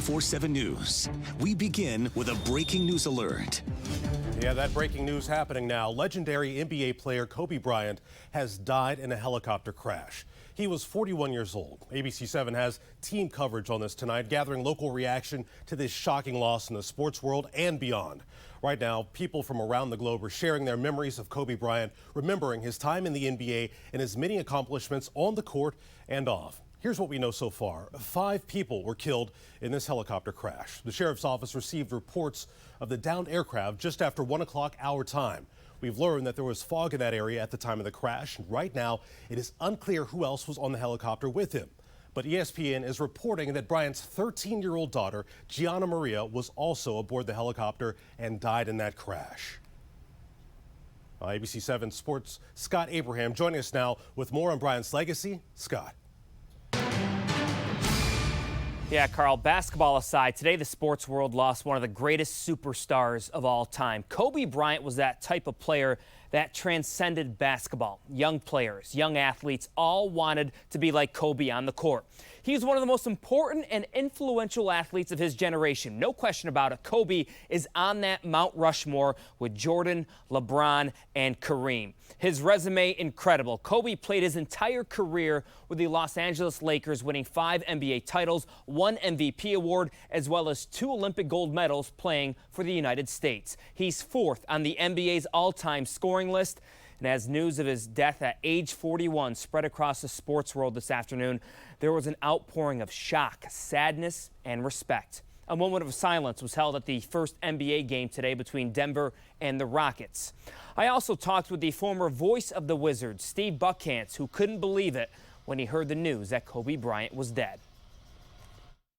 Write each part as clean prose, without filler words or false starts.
24/7 News. We begin with a breaking news alert. Yeah, that breaking news happening now. Legendary NBA player Kobe Bryant has died in a helicopter crash. He was 41 years old. ABC 7 has team coverage on this tonight, gathering local reaction to this shocking loss in the sports world and beyond. Right now, people from around the globe are sharing their memories of Kobe Bryant, remembering his time in the NBA and his many accomplishments on the court and off. Here's what we know so far. 5 people were killed in this helicopter crash. The sheriff's office received reports of the downed aircraft just after 1 o'clock our time. We've learned that there was fog in that area at the time of the crash. Right now, it is unclear who else was on the helicopter with him. But ESPN is reporting that Bryant's 13-year-old daughter, Gianna Maria, was also aboard the helicopter and died in that crash. ABC 7 Sports' Scott Abraham joining us now with more on Bryant's legacy. Scott. Yeah, Carl, basketball aside, today the sports world lost one of the greatest superstars of all time. Kobe Bryant was that type of player that transcended basketball. Young players, young athletes all wanted to be like Kobe on the court. He was one of the most important and influential athletes of his generation. No question about it. Kobe is on that Mount Rushmore with Jordan, LeBron, and Kareem. His resume, incredible. Kobe played his entire career with the Los Angeles Lakers, winning 5 NBA titles, 1 MVP award, as well as 2 Olympic gold medals playing for the United States. He's 4th on the NBA's all-time scoring list. And as news of his death at age 41 spread across the sports world this afternoon, there was an outpouring of shock, sadness, and respect. A moment of silence was held at the first NBA game today between Denver and the Rockets. I also talked with the former voice of the Wizards, Steve Buckhantz, who couldn't believe it when he heard the news that Kobe Bryant was dead.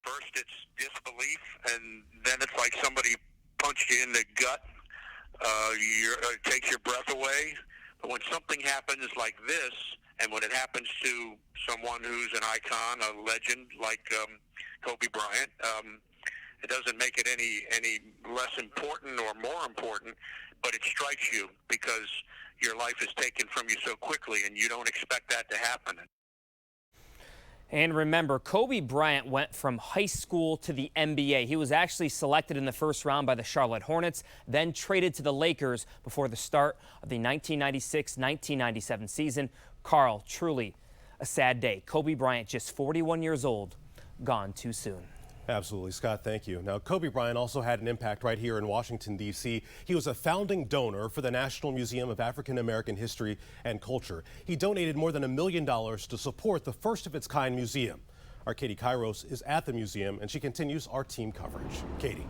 First, it's disbelief, and then it's like somebody punched you in the gut. It takes your breath away. But when something happens like this, and when it happens to someone who's an icon, a legend like Kobe Bryant, it doesn't make it any less important or more important, but it strikes you because your life is taken from you so quickly, and you don't expect that to happen. And remember, Kobe Bryant went from high school to the NBA. He was actually selected in the first round by the Charlotte Hornets, then traded to the Lakers before the start of the 1996-1997 season. Carl, truly a sad day. Kobe Bryant, just 41 years old, gone too soon. Absolutely, Scott, thank you. Now, Kobe Bryant also had an impact right here in Washington, D.C. He was a founding donor for the National Museum of African American History and Culture. He donated more than $1 million to support the first-of-its-kind museum. Our Katie Kairos is at the museum, and she continues our team coverage. Katie.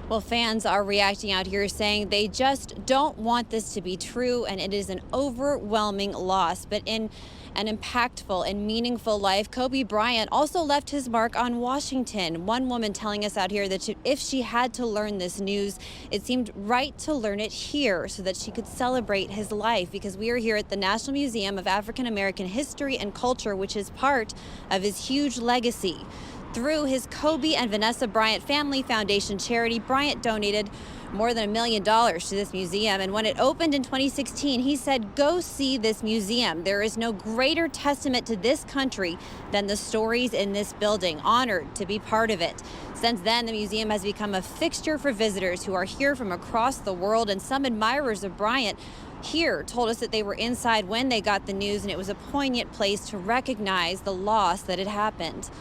Well, fans are reacting out here saying they just don't want this to be true, and it is an overwhelming loss. But in an impactful and meaningful life, Kobe Bryant also left his mark on Washington. One woman telling us out here that if she had to learn this news, it seemed right to learn it here so that she could celebrate his life, because we are here at the National Museum of African American History and Culture, which is part of his huge legacy. Through his Kobe and Vanessa Bryant Family Foundation charity, Bryant donated more than $1 million to this museum. And when it opened in 2016, he said, "Go see this museum. There is no greater testament to this country than the stories in this building. Honored to be part of it." Since then, the museum has become a fixture for visitors who are here from across the world. And some admirers of Bryant here told us that they were inside when they got the news, and it was a poignant place to recognize the loss that had happened.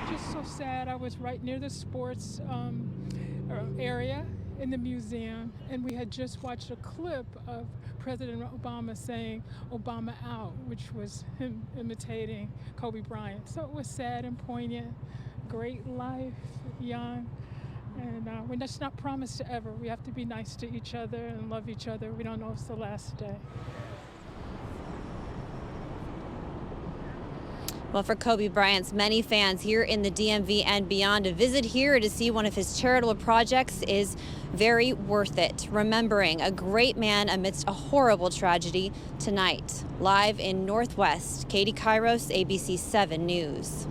Just so sad. I was right near the sports area in the museum, and we had just watched a clip of President Obama saying "Obama out," which was him imitating Kobe Bryant. So it was sad and poignant. Great life, young, and we're just not promised to ever. We have to be nice to each other and love each other. We don't know if it's the last day. Well, for Kobe Bryant's many fans here in the DMV and beyond, a visit here to see one of his charitable projects is very worth it. Remembering a great man amidst a horrible tragedy tonight. Live in Northwest, Katie Kairos, ABC 7 News.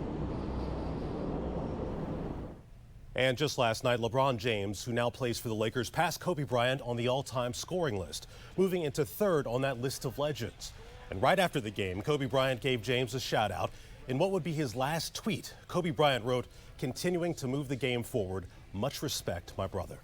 And just last night, LeBron James, who now plays for the Lakers, passed Kobe Bryant on the all-time scoring list, moving into 3rd on that list of legends. And right after the game, Kobe Bryant gave James a shout-out. In what would be his last tweet, Kobe Bryant wrote, "Continuing to move the game forward. Much respect, my brother."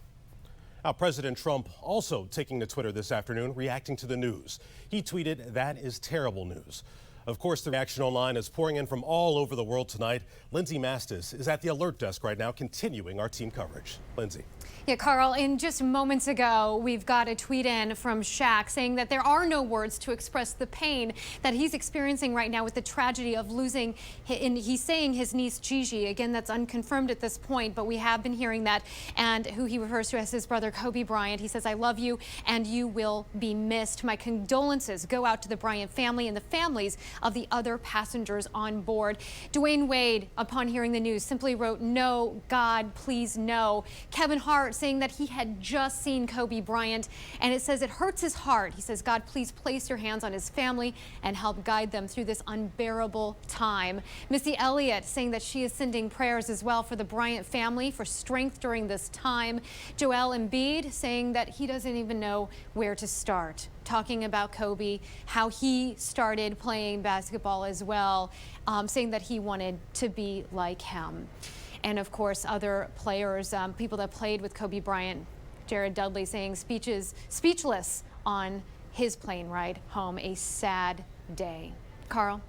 Now, President Trump also taking to Twitter this afternoon, reacting to the news. He tweeted, "That is terrible news." Of course, the reaction online is pouring in from all over the world tonight. Lindsay Mastis is at the alert desk right now, continuing our team coverage. Lindsay. Yeah, Carl, in just moments ago, we've got a tweet in from Shaq saying that there are no words to express the pain that he's experiencing right now with the tragedy of losing, he's saying his niece Gigi. Again, that's unconfirmed at this point, but we have been hearing that, and who he refers to as his brother Kobe Bryant. He says, "I love you and you will be missed. My condolences go out to the Bryant family and the families of the other passengers on board." Dwayne Wade, upon hearing the news, simply wrote, "No, God, please no." Kevin Hart saying that he had just seen Kobe Bryant, and it says it hurts his heart. He says, "God, please place your hands on his family and help guide them through this unbearable time." Missy Elliott saying that she is sending prayers as well for the Bryant family for strength during this time. Joel Embiid saying that he doesn't even know where to start, talking about Kobe, how he started playing basketball as well, saying that he wanted to be like him. And of course, other players, people that played with Kobe Bryant, Jared Dudley saying speechless on his plane ride home. A sad day. Carl?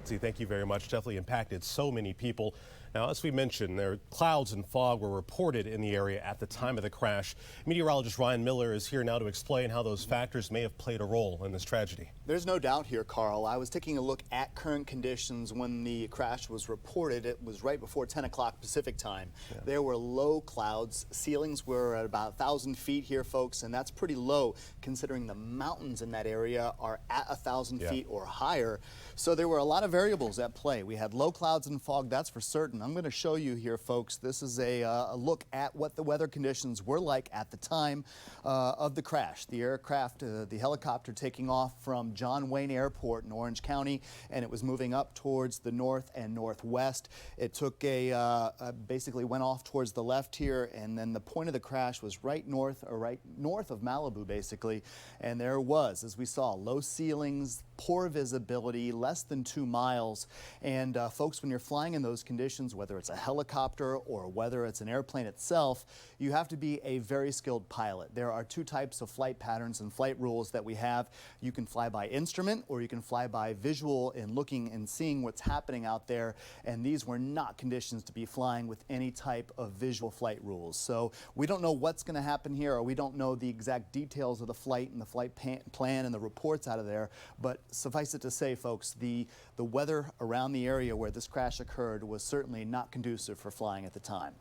Thank you very much. Definitely impacted so many people. Now, as we mentioned, there clouds and fog were reported in the area at the time of the crash. Meteorologist Ryan Miller is here now to explain how those factors may have played a role in this tragedy. There's no doubt here, Carl. I was taking a look at current conditions when the crash was reported. It was right before 10 o'clock Pacific time. Yeah. There were low clouds. Ceilings were at about 1,000 feet here, folks, and that's pretty low considering the mountains in that area are at 1,000 feet or higher. So there were a lot of variables at play. We had low clouds and fog, that's for certain. I'm going to show you here, folks. This is a look at what the weather conditions were like at the time of the crash. The aircraft, the helicopter taking off from John Wayne Airport in Orange County, and it was moving up towards the north and northwest. It took basically went off towards the left here, and then the point of the crash was right north of Malibu, basically. And there was, as we saw, low ceilings, poor visibility, less than 2 miles. And folks, when you're flying in those conditions, whether it's a helicopter or whether it's an airplane itself, you have to be a very skilled pilot. There are two types of flight patterns and flight rules that we have. You can fly by instrument or you can fly by visual and looking and seeing what's happening out there. And these were not conditions to be flying with any type of visual flight rules. So we don't know what's going to happen here, or we don't know the exact details of the flight and the flight plan and the reports out of there. But suffice it to say, folks, the weather around the area where this crash occurred was certainly not conducive for flying at the time.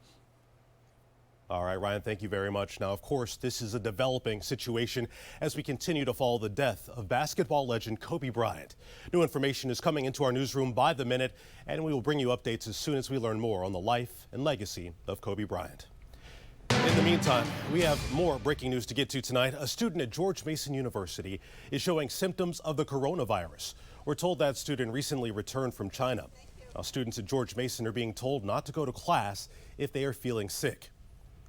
All right, Ryan, thank you very much. Now, of course, this is a developing situation as we continue to follow the death of basketball legend Kobe Bryant. New information is coming into our newsroom by the minute, and we will bring you updates as soon as we learn more on the life and legacy of Kobe Bryant. In the meantime, we have more breaking news to get to tonight. A student at George Mason University is showing symptoms of the coronavirus. We're told that student recently returned from China. Now, students at George Mason are being told not to go to class if they are feeling sick.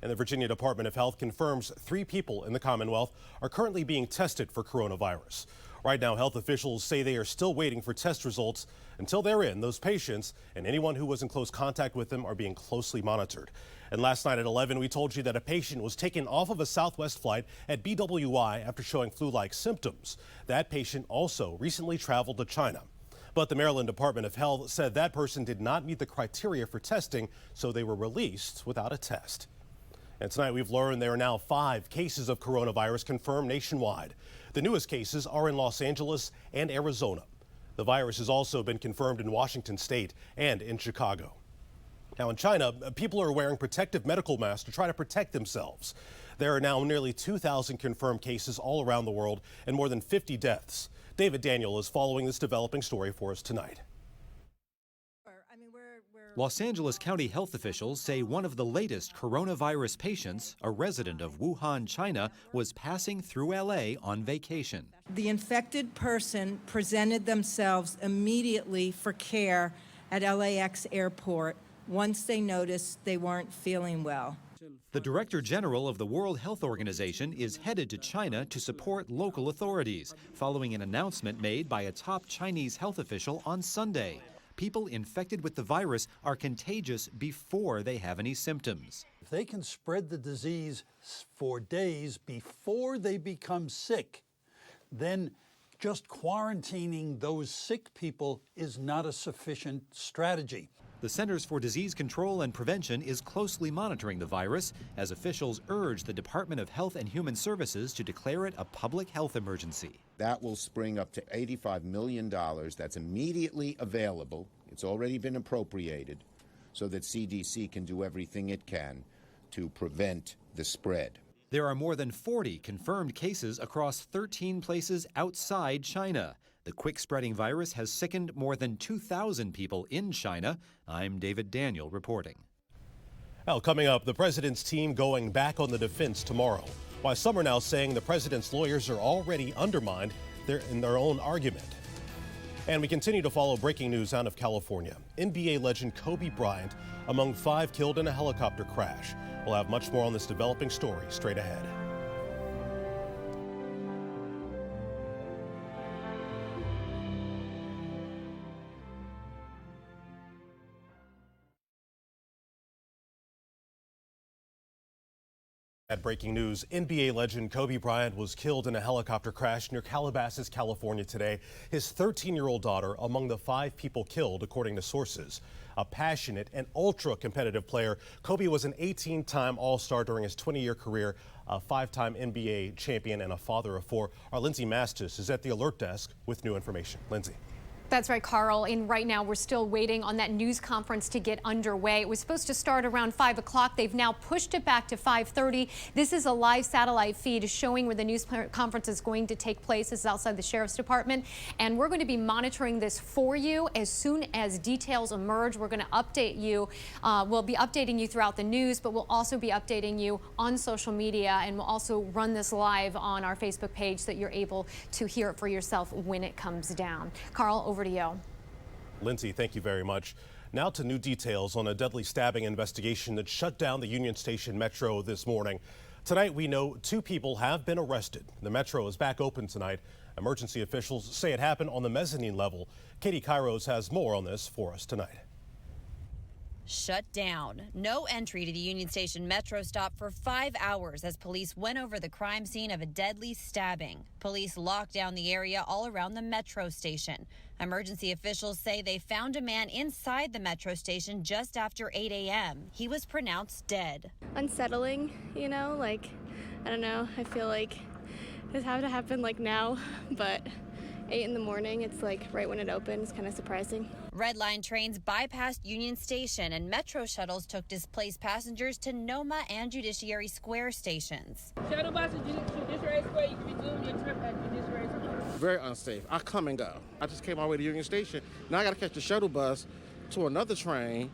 And the Virginia Department of Health confirms 3 people in the Commonwealth are currently being tested for coronavirus. Right now, health officials say they are still waiting for test results. Until they're in, those patients and anyone who was in close contact with them are being closely monitored. And last night at 11, we told you that a patient was taken off of a Southwest flight at BWI after showing flu-like symptoms. That patient also recently traveled to China. But the Maryland Department of Health said that person did not meet the criteria for testing, so they were released without a test. And tonight we've learned there are now 5 cases of coronavirus confirmed nationwide. The newest cases are in Los Angeles and Arizona. The virus has also been confirmed in Washington State and in Chicago. Now in China, people are wearing protective medical masks to try to protect themselves. There are now nearly 2,000 confirmed cases all around the world and more than 50 deaths. David Daniel is following this developing story for us tonight. Los Angeles County health officials say one of the latest coronavirus patients, a resident of Wuhan, China, was passing through LA on vacation. The infected person presented themselves immediately for care at LAX airport once they noticed they weren't feeling well. The Director General of the World Health Organization is headed to China to support local authorities, following an announcement made by a top Chinese health official on Sunday. people infected with the virus are contagious before they have any symptoms. If they can spread the disease for days before they become sick, then just quarantining those sick people is not a sufficient strategy. The Centers for Disease Control and Prevention is closely monitoring the virus as officials urge the Department of Health and Human Services to declare it a public health emergency. That will spring up to $85 million that's immediately available. It's already been appropriated so that CDC can do everything it can to prevent the spread. There are more than 40 confirmed cases across 13 places outside China. The quick-spreading virus has sickened more than 2,000 people in China. I'm David Daniel reporting. Well, coming up, the president's team going back on the defense tomorrow. While some are now saying the president's lawyers are already undermined in their own argument. And we continue to follow breaking news out of California. NBA legend Kobe Bryant among 5 killed in a helicopter crash. We'll have much more on this developing story straight ahead. At breaking news, NBA legend Kobe Bryant was killed in a helicopter crash near Calabasas, California today. His 13-year-old daughter among the 5 people killed, according to sources. A passionate and ultra-competitive player, Kobe was an 18-time All-Star during his 20-year career, a 5-time NBA champion, and a father of 4. Our Lindsay Mastis is at the alert desk with new information. Lindsay. That's right, Carl. And right now we're still waiting on that news conference to get underway. It was supposed to start around 5 o'clock. They've now pushed it back to 5:30. This is a live satellite feed showing where the news conference is going to take place. This is outside the Sheriff's Department. And we're going to be monitoring this for you. As soon as details emerge, we're going to update you. We'll be updating you throughout the news, but we'll also be updating you on social media. And we'll also run this live on our Facebook page so that you're able to hear it for yourself when it comes down. Carl, over to you. Lindsay, thank you very much. Now to new details on a deadly stabbing investigation that shut down the Union Station Metro this morning. Tonight, we know 2 people have been arrested. The Metro is back open tonight. Emergency officials say it happened on the mezzanine level. Katie Kairos has more on this for us tonight. Shut down. No entry to the Union Station Metro stop for 5 hours as police went over the crime scene of a deadly stabbing. Police locked down the area all around the Metro station. Emergency officials say they found a man inside the Metro station just after 8 a.m. He was pronounced dead. Unsettling, you know, like, I don't know, I feel like this had to happen like now, but 8 in the morning, it's like right when it opened. It's kind of surprising. Red Line trains bypassed Union Station and Metro shuttles took displaced passengers to Noma and Judiciary Square stations. Shuttle buses, Judiciary Square, you can be doing your trip at Judiciary Square. Very unsafe. I come and go. I just came all the way to Union Station. Now I got to catch the shuttle bus to another train,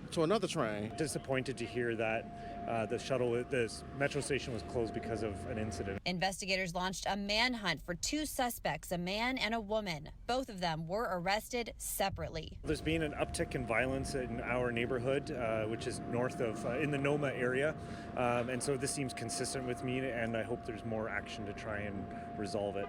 Disappointed to hear that the Metro station was closed because of an incident. Investigators launched a manhunt for 2 suspects, a man and a woman. Both of them were arrested separately. There's been an uptick in violence in our neighborhood, which is north of, in the Noma area. And so this seems consistent with me, and I hope there's more action to try and resolve it.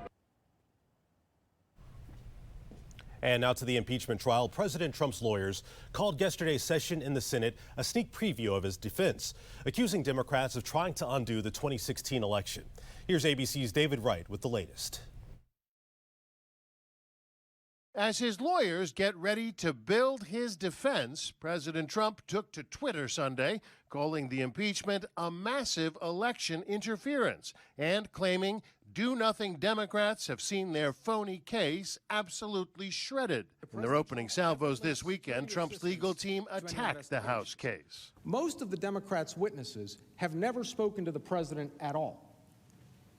And now to the impeachment trial. President Trump's lawyers called yesterday's session in the Senate a sneak preview of his defense, accusing Democrats of trying to undo the 2016 election. Here's ABC's David Wright with the latest. As his lawyers get ready to build his defense, President Trump took to Twitter Sunday, calling the impeachment a massive election interference and claiming do-nothing Democrats have seen their phony case absolutely shredded. In their opening salvos this weekend, Trump's legal team attacked the House case. Most of the Democrats' witnesses have never spoken to the president at all,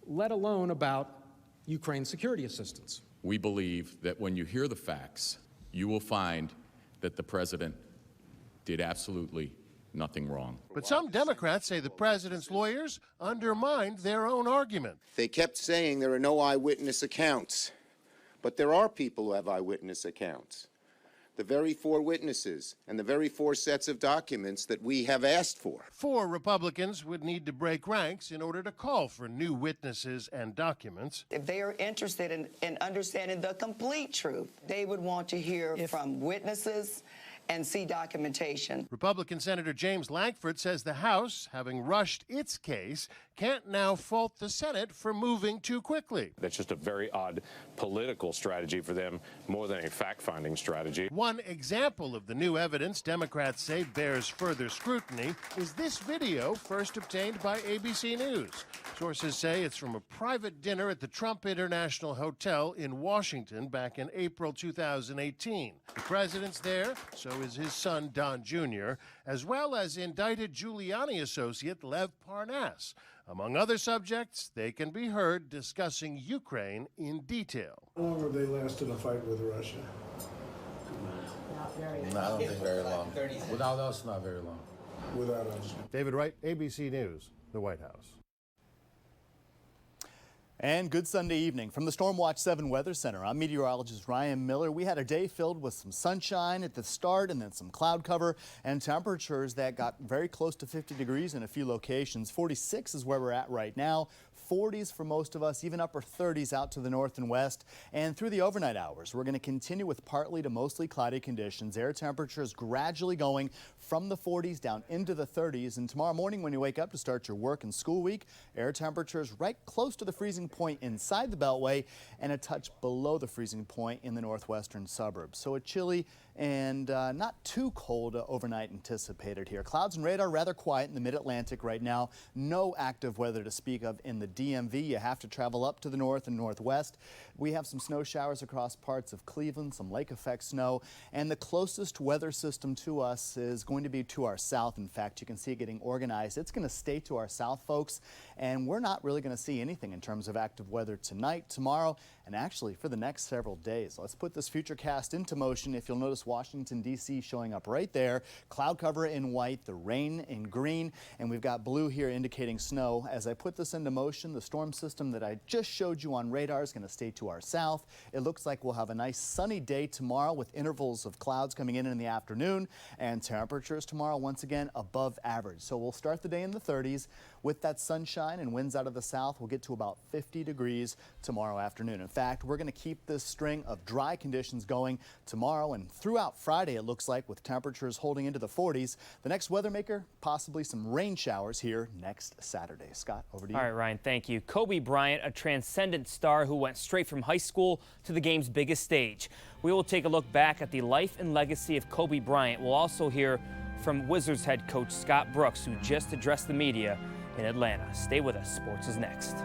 let alone about Ukraine security assistance. We believe that when you hear the facts, you will find that the president did absolutely nothing wrong. But some Democrats say the president's lawyers undermined their own argument. They kept saying there are no eyewitness accounts, but there are people who have eyewitness accounts. The very 4 witnesses and the very 4 sets of documents that we have asked for. 4 Republicans would need to break ranks in order to call for new witnesses and documents. If they are interested in understanding the complete truth, they would want to hear from witnesses and see documentation. Republican Senator James Lankford says the House, having rushed its case, can't now fault the Senate for moving too quickly. That's just a very odd political strategy for them, more than a fact-finding strategy. One example of the new evidence Democrats say bears further scrutiny is this video first obtained by ABC News. Sources say it's from a private dinner at the Trump International Hotel in Washington back in April 2018. The president's there, so is his son Don Jr., as well as indicted Giuliani associate Lev Parnas. Among other subjects, they can be heard discussing Ukraine in detail. How long have they lasted a fight with Russia? No, I don't think very long. Without us, not very long. Without us. David Wright, ABC News, the White House. And good Sunday evening from the Stormwatch 7 Weather Center. I'm meteorologist Ryan Miller. We had a day filled with some sunshine at the start and then some cloud cover and temperatures that got very close to 50 degrees in a few locations. 46 is where we're at right now. 40s for most of us, even upper 30s out to the north and west. And through the overnight hours, we're going to continue with partly to mostly cloudy conditions. Air temperatures gradually going from the 40s down into the 30s. And tomorrow morning when you wake up to start your work and school week, air temperatures right close to the freezing point inside the Beltway and a touch below the freezing point in the northwestern suburbs. So a chilly and not too cold overnight anticipated here. Clouds and radar rather quiet in the mid-Atlantic right now. No active weather to speak of in the DMV. You have to travel up to the north and northwest. We have some snow showers across parts of Cleveland, some lake effect snow, and the closest weather system to us is going to be to our south. In fact, you can see it getting organized. It's going to stay to our south, folks, and we're not really going to see anything in terms of active weather tonight, tomorrow, and actually for the next several days. Let's put this futurecast into motion. If you'll notice Washington, D.C. showing up right there, cloud cover in white, the rain in green, and we've got blue here indicating snow. As I put this into motion, the storm system that I just showed you on radar is going to stay to our south. It looks like we'll have a nice sunny day tomorrow with intervals of clouds coming in the afternoon, and temperatures tomorrow once again above average. So we'll start the day in the 30s with that sunshine and winds out of the south. We'll get to about 50 degrees tomorrow afternoon. In fact, we're going to keep this string of dry conditions going tomorrow and throughout Friday, it looks like, with temperatures holding into the 40s. The next weather maker, possibly some rain showers here next Saturday. Scott, over to you. All right, Ryan, thank you. Kobe Bryant, a transcendent star who went straight from high school to the game's biggest stage. We will take a look back at the life and legacy of Kobe Bryant. We'll also hear from Wizards head coach Scott Brooks, who just addressed the media in Atlanta. Stay with us. Sports is next.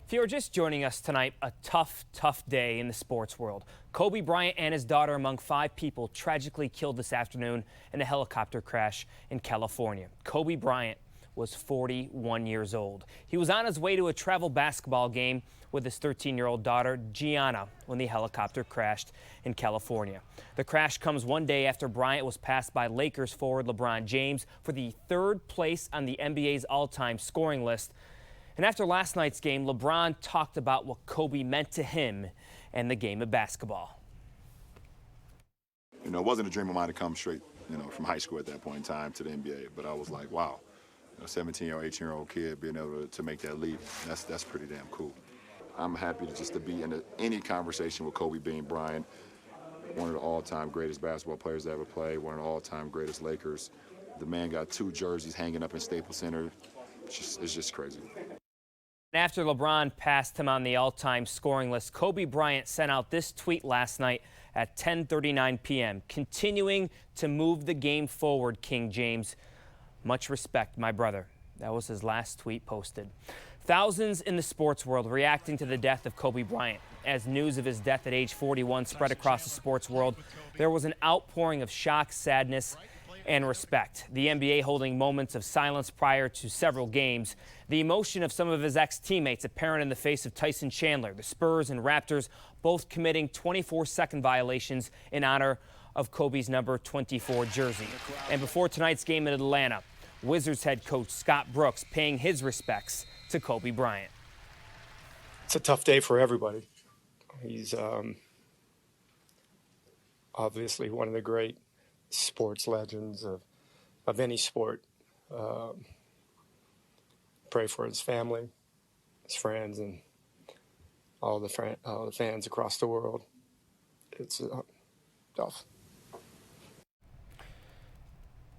If you're just joining us tonight, a tough day in the sports world. Kobe Bryant and his daughter among 5 people tragically killed this afternoon in a helicopter crash in California. Kobe Bryant was 41 years old. He was on his way to a travel basketball game with his 13-year-old daughter, Gianna, when the helicopter crashed in California. The crash comes one day after Bryant was passed by Lakers forward LeBron James for the 3rd place on the NBA's all-time scoring list. And after last night's game, LeBron talked about what Kobe meant to him and the game of basketball. You know, it wasn't a dream of mine to come straight, from high school at that point in time to the NBA. But I was like, wow, a 17-year-old, 18-year-old kid being able to make that leap, that's pretty damn cool. I'm happy to be in any conversation with Kobe Bean Bryant, one of the all-time greatest basketball players to ever play, one of the all-time greatest Lakers. The man got 2 jerseys hanging up in Staples Center. It's just crazy. After LeBron passed him on the all-time scoring list, Kobe Bryant sent out this tweet last night at 10:39 p.m., continuing to move the game forward, King James. Much respect, my brother. That was his last tweet posted. Thousands in the sports world reacting to the death of Kobe Bryant. As news of his death at age 41 spread across the sports world, there was an outpouring of shock, sadness, and respect. The NBA holding moments of silence prior to several games. The emotion of some of his ex-teammates apparent in the face of Tyson Chandler. The Spurs and Raptors both committing 24-second violations in honor of Kobe's number 24 jersey. And before tonight's game in Atlanta, Wizards head coach Scott Brooks paying his respects to Kobe Bryant. It's a tough day for everybody. He's obviously one of the great sports legends of any sport. Pray for his family, his friends, and all the fans across the world. It's tough.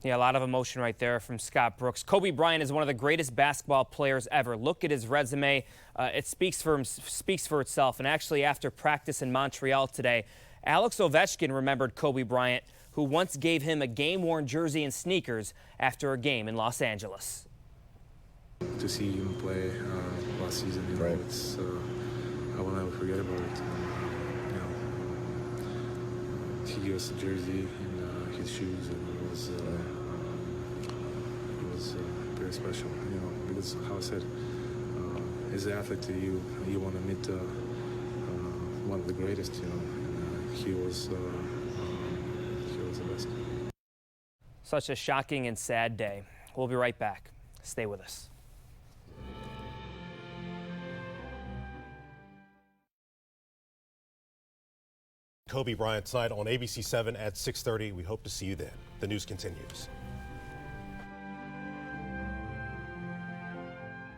Yeah, a lot of emotion right there from Scott Brooks. Kobe Bryant is one of the greatest basketball players ever. Look at his resume. It speaks for itself. And actually, after practice in Montreal today, Alex Ovechkin remembered Kobe Bryant, who once gave him a game-worn jersey and sneakers after a game in Los Angeles. To see him play last season, it's I will never forget about it. He gave us a jersey and his shoes, and it was very special. Because how I said, as an athlete, you want to meet one of the greatest. And, he was the best. Such a shocking and sad day. We'll be right back. Stay with us. Kobe Bryant tonight on ABC 7 at 6:30. We hope to see you then. The news continues.